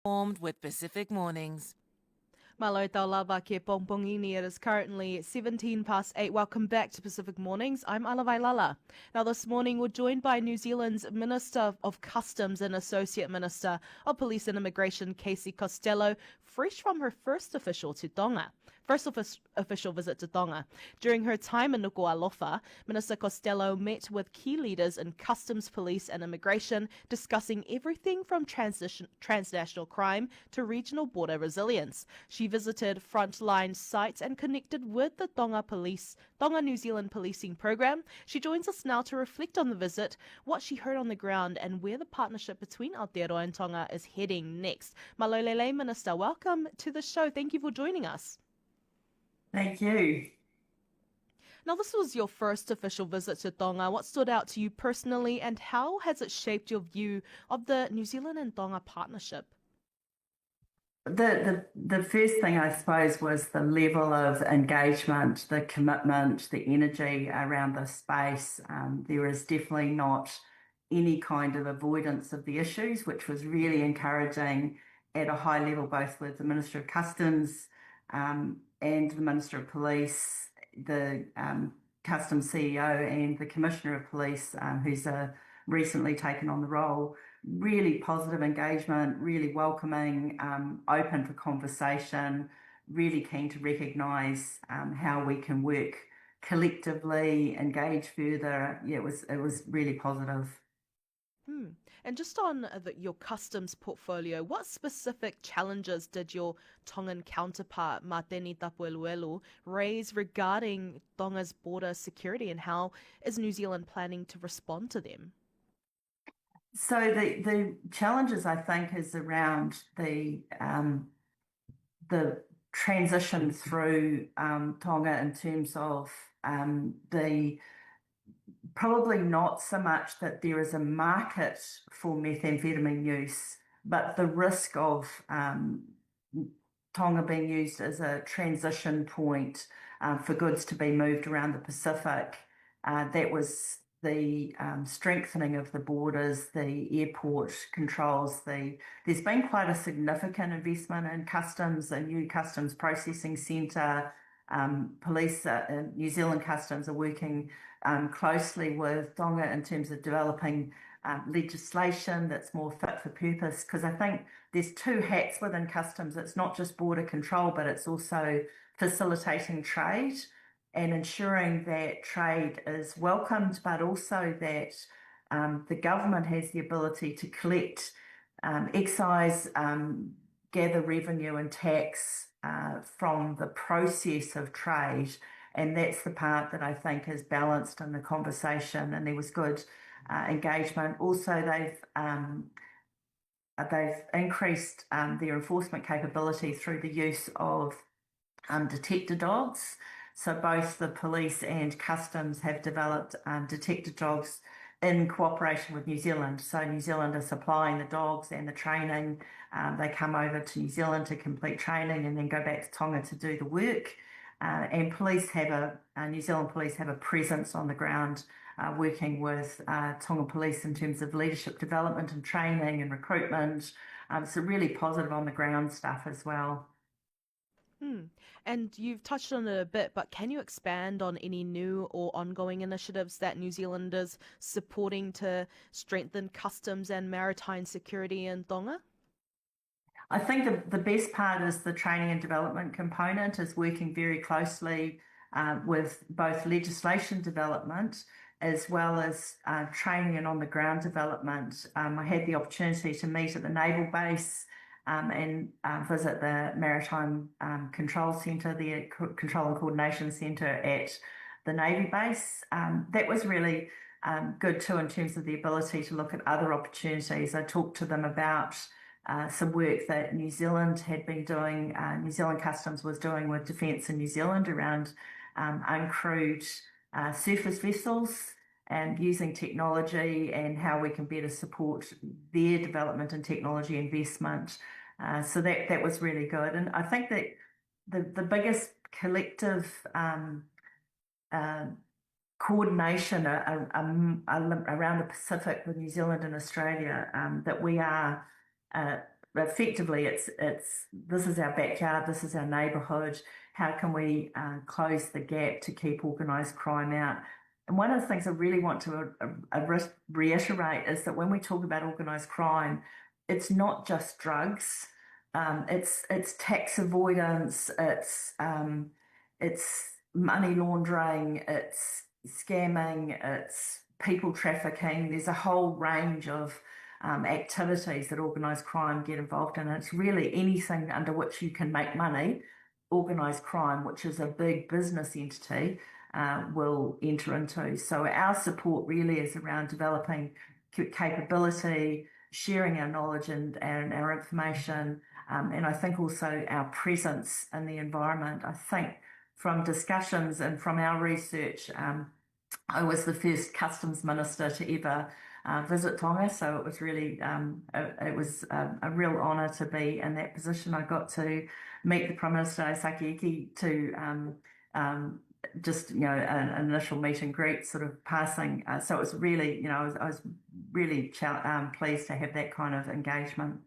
Formed with Pacific Mornings. Malo tau lava ke pongpongini. It is currently 17 past 8. Welcome back to Pacific Mornings. I'm Alavai Lala. Now this morning we're joined by New Zealand's Minister of Customs and Associate Minister of Police and Immigration, Casey Costello, fresh from her first official visit to Tonga. During her time in Nuku'alofa, Minister Costello met with key leaders in customs, police and immigration, discussing everything from transnational crime to regional border resilience. She visited frontline sites and connected with the Tonga New Zealand policing program. She joins us now to reflect on the visit, what she heard on the ground, and where the partnership between Aotearoa and Tonga is heading next. Malolele, Minister, welcome to the show. Thank you for joining us. Thank you. Now, this was your first official visit to Tonga. What stood out to you personally, and how has it shaped your view of the New Zealand and Tonga partnership? The first thing, I suppose, was the level of engagement, the commitment, the energy around the space. There is definitely not any kind of avoidance of the issues, which was really encouraging at a high level, both with the Minister of Customs and the Minister of Police, the Customs CEO and the Commissioner of Police, who's recently taken on the role. Really positive engagement, really welcoming, open for conversation, really keen to recognise how we can work collectively, engage further. Yeah, it was really positive. And just on your customs portfolio, what specific challenges did your Tongan counterpart, Mateni Tapueluelu, raise regarding Tonga's border security, and how is New Zealand planning to respond to them? So the challenges, I think, is around the transition through Tonga in terms of the probably not so much that there is a market for methamphetamine use, but the risk of Tonga being used as a transition point for goods to be moved around the Pacific. That was the strengthening of the borders, the airport controls. There's been quite a significant investment in customs, a new customs processing centre. Police, New Zealand Customs are working closely with Tonga in terms of developing legislation that's more fit for purpose, because I think there's two hats within customs. It's not just border control, but it's also facilitating trade and ensuring that trade is welcomed, but also that the government has the ability to collect excise, gather revenue and tax from the process of trade. And that's the part that I think is balanced in the conversation, and there was good engagement. Also, they've increased their enforcement capability through the use of detector dogs. So both the police and customs have developed detector dogs in cooperation with New Zealand. So New Zealand are supplying the dogs and the training. They come over to New Zealand to complete training and then go back to Tonga to do the work. And New Zealand police have a presence on the ground working with Tonga police in terms of leadership development and training and recruitment. So really positive on the ground stuff as well. And you've touched on it a bit, but can you expand on any new or ongoing initiatives that New Zealand is supporting to strengthen customs and maritime security in Tonga? I think the best part is the training and development component is working very closely with both legislation development as well as training and on the ground development. I had the opportunity to meet at the naval base and visit the Maritime Control Centre, the Control and Coordination Centre at the Navy base. That was really good too in terms of the ability to look at other opportunities. I talked to them about some work that New Zealand had been doing, New Zealand Customs was doing with Defence in New Zealand around uncrewed surface vessels and using technology and how we can better support their development and technology investment. So that was really good. And I think that the biggest collective coordination around the Pacific with New Zealand and Australia that we are effectively it's this is our backyard, this is our neighbourhood. How can we close the gap to keep organised crime out? And one of the things I really want to reiterate is that when we talk about organised crime, it's not just drugs. It's tax avoidance. It's money laundering. It's scamming. It's people trafficking. There's a whole range of activities that organised crime get involved in. And it's really anything under which you can make money. Organised crime, which is a big business entity, will enter into. So our support really is around developing capability, sharing our knowledge and our information, and I think also our presence in the environment. I think from discussions and from our research, I was the first customs minister to ever visit Tonga, so it was really a real honour to be in that position. I got to meet the Prime Minister Sakiiki to just an initial meet and greet sort of passing. So it was really I was really pleased to have that kind of engagement.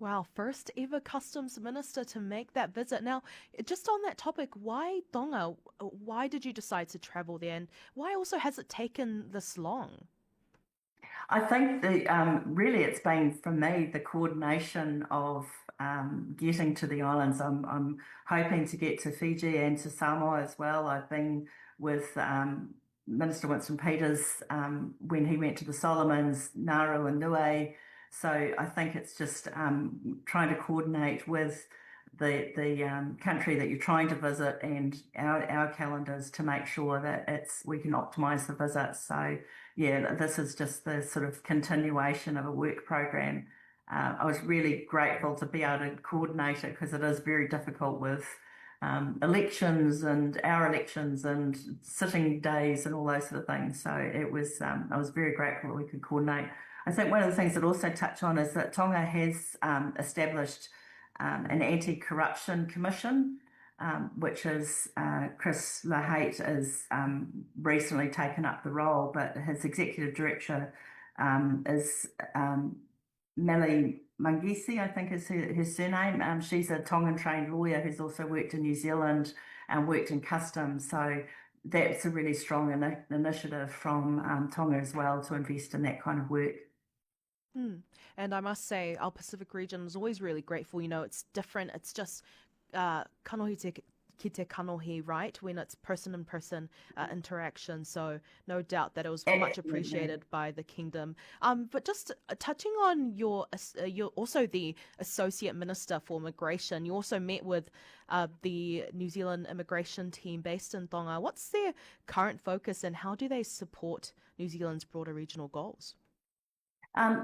Wow, first ever customs minister to make that visit. Now, just on that topic, why Tonga? Why did you decide to travel there, and why also has it taken this long? I think really it's been for me the coordination of getting to the islands. I'm hoping to get to Fiji and to Samoa as well. I've been with Minister Winston Peters when he went to the Solomons, Nauru and Niue. So I think it's just trying to coordinate with the country that you're trying to visit and our calendars to make sure that we can optimise the visits. So yeah, this is just the sort of continuation of a work program. I was really grateful to be able to coordinate it because it is very difficult with elections and our elections and sitting days and all those sort of things. So it was I was very grateful that we could coordinate. I think one of the things that also touch on is that Tonga has established an anti-corruption commission, which is Chris Lahate has recently taken up the role, but his executive director is Meli Mangisi, I think is her surname. She's a Tongan trained lawyer who's also worked in New Zealand and worked in customs. So that's a really strong initiative from Tonga as well to invest in that kind of work. And I must say, our Pacific region is always really grateful. It's different. It's just kanohi ki te kanohi, right? When it's person-in-person interaction. So no doubt that it was much appreciated by the kingdom. But just touching on you're also the Associate Minister for Migration. You also met with the New Zealand immigration team based in Tonga. What's their current focus and how do they support New Zealand's broader regional goals?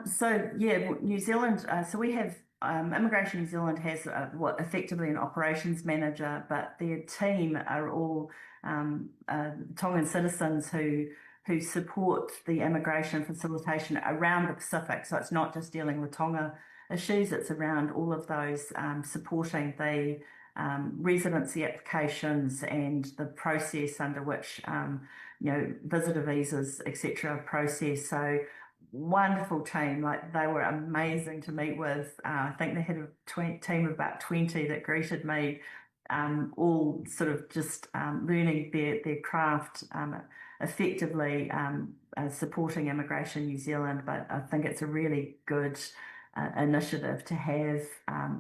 So yeah, New Zealand. So we have Immigration New Zealand has effectively an operations manager, but their team are all Tongan citizens who support the immigration facilitation around the Pacific. So it's not just dealing with Tonga issues; it's around all of those supporting the residency applications and the process under which visitor visas, etc., are processed. So wonderful team, like they were amazing to meet with. I think they had a team of about 20 that greeted me, all sort of just learning their craft, effectively supporting Immigration New Zealand. But I think it's a really good initiative to have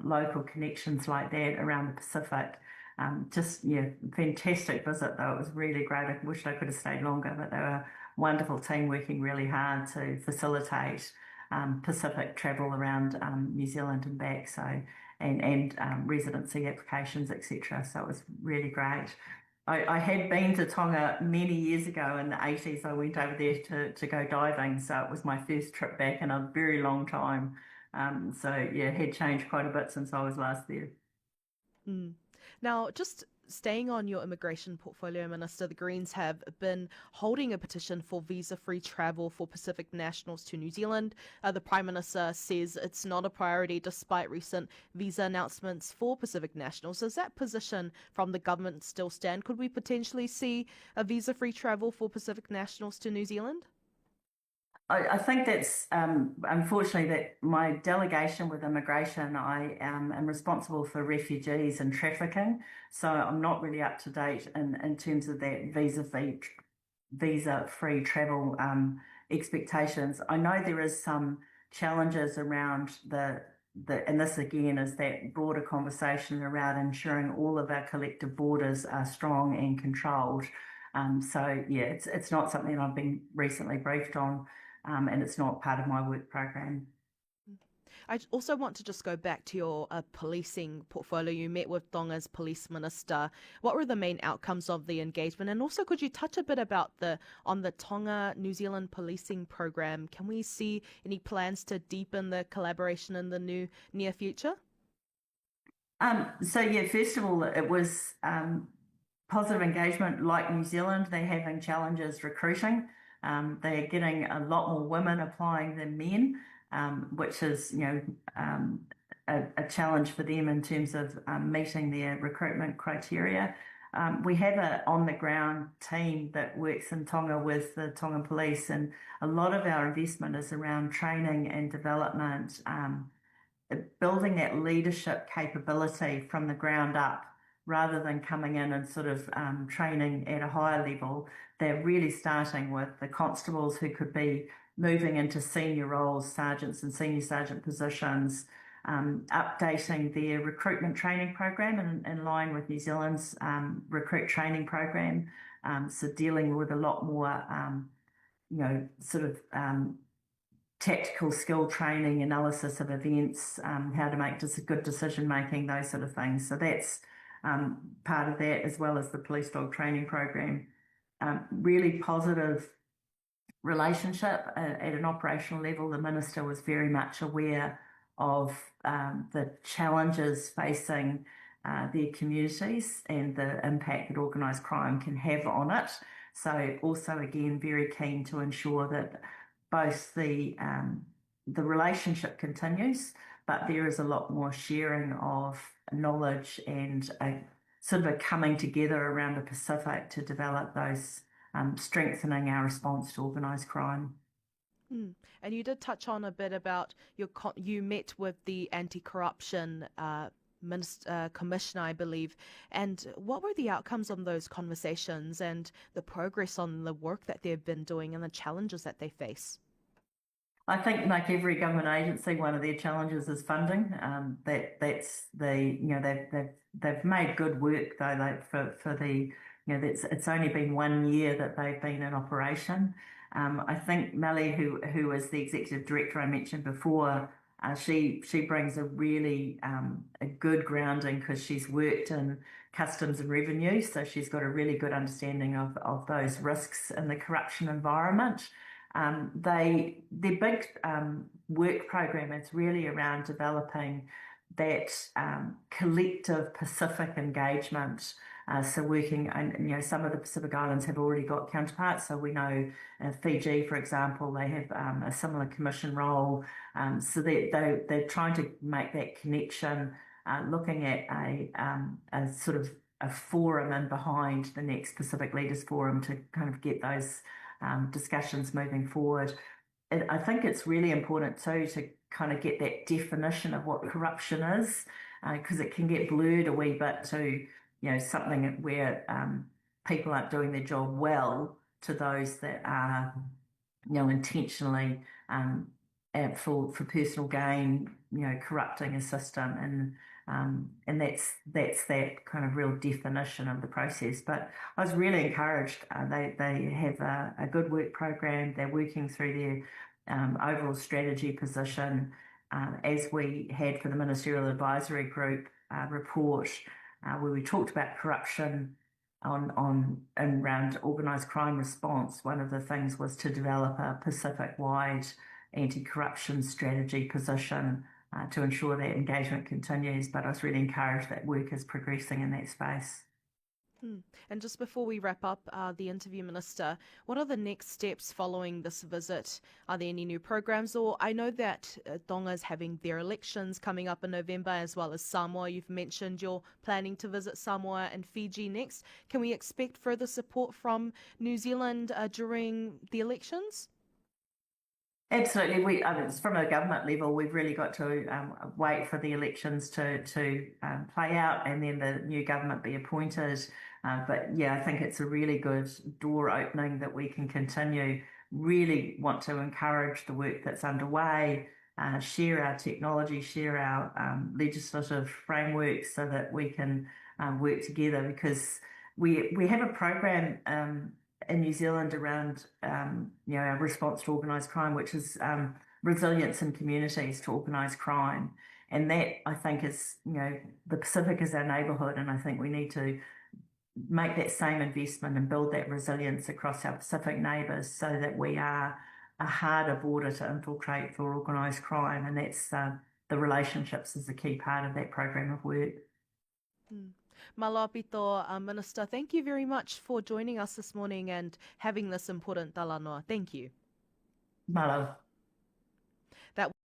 local connections like that around the Pacific. Fantastic visit though. It was really great. I wish I could have stayed longer, but they were wonderful team working really hard to facilitate Pacific travel around New Zealand and back. So and residency applications, etc. So it was really great. I had been to Tonga many years ago in the 80s. I went over there to go diving. So it was my first trip back in a very long time. So yeah, it had changed quite a bit since I was last there. Now, just staying on your immigration portfolio, Minister, the Greens have been holding a petition for visa-free travel for Pacific nationals to New Zealand. The Prime Minister says it's not a priority despite recent visa announcements for Pacific nationals. Does that position from the government still stand? Could we potentially see a visa-free travel for Pacific nationals to New Zealand? I think that's unfortunately that my delegation with immigration, I am responsible for refugees and trafficking, so I'm not really up to date in terms of that visa-free travel expectations. I know there is some challenges around and this again is that broader conversation around ensuring all of our collective borders are strong and controlled. So yeah, it's not something I've been recently briefed on, and it's not part of my work program. I also want to just go back to your policing portfolio. You met with Tonga's police minister. What were the main outcomes of the engagement? And also, could you touch a bit about on the Tonga New Zealand policing program? Can we see any plans to deepen the collaboration in the near future? So yeah, first of all, it was positive engagement. Like New Zealand, they're having challenges recruiting. They're getting a lot more women applying than men, which is a challenge for them in terms of meeting their recruitment criteria. We have a on the ground team that works in Tonga with the Tongan police, and a lot of our investment is around training and development. Building that leadership capability from the ground up rather than coming in and sort of training at a higher level. They're really starting with the constables who could be moving into senior roles, sergeants and senior sergeant positions, updating their recruitment training program in line with New Zealand's recruit training program. So dealing with a lot more, sort of tactical skill training, analysis of events, how to make just a good decision making, those sort of things. So that's part of that, as well as the police dog training program. Really positive relationship at an operational level. The minister was very much aware of the challenges facing their communities and the impact that organised crime can have on it. So also again very keen to ensure that both the relationship continues, but there is a lot more sharing of knowledge and a sort of a coming together around the Pacific to develop those strengthening our response to organised crime. And you did touch on a bit about you met with the anti-corruption commissioner, I believe. And what were the outcomes on those conversations and the progress on the work that they've been doing and the challenges that they face? I think, like every government agency, one of their challenges is funding. They've made good work though. For the it's only been 1 year that they've been in operation. I think Melly, who is the executive director I mentioned before, she brings a really a good grounding because she's worked in customs and revenue, so she's got a really good understanding of those risks in the corruption environment. Their big work program is really around developing that collective Pacific engagement. So working, and some of the Pacific Islands have already got counterparts. So we know Fiji, for example, they have a similar commission role. So they're trying to make that connection, looking at a sort of a forum in behind the next Pacific Leaders Forum to kind of get those discussions moving forward. I think it's really important too to kind of get that definition of what corruption is, because it can get blurred a wee bit to something where people aren't doing their job well to those that are intentionally for personal gain, corrupting a system, and that's that kind of real definition of the process. But I was really encouraged. They have a good work program. They're working through their overall strategy position, as we had for the Ministerial Advisory Group report, where we talked about corruption and around organised crime response. One of the things was to develop a Pacific-wide anti-corruption strategy position to ensure that engagement continues. But I was really encouraged that work is progressing in that space. And just before we wrap up the interview, Minister, what are the next steps following this visit? Are there any new programs? Or I know that Tonga is having their elections coming up in November, as well as Samoa. You've mentioned you're planning to visit Samoa and Fiji next. Can we expect further support from New Zealand during the elections? Absolutely. I mean, from a government level, we've really got to wait for the elections to play out and then the new government be appointed. But yeah, I think it's a really good door opening that we can continue. Really want to encourage the work that's underway, share our technology, share our legislative frameworks so that we can work together because we have a program in New Zealand around our response to organised crime, which is resilience in communities to organised crime, and that I think is the Pacific is our neighbourhood, and I think we need to make that same investment and build that resilience across our Pacific neighbours so that we are a harder border to infiltrate for organised crime, and that's the relationships is a key part of that program of work. Malapito, Minister, thank you very much for joining us this morning and having this important talanoa. Thank you. Malo. That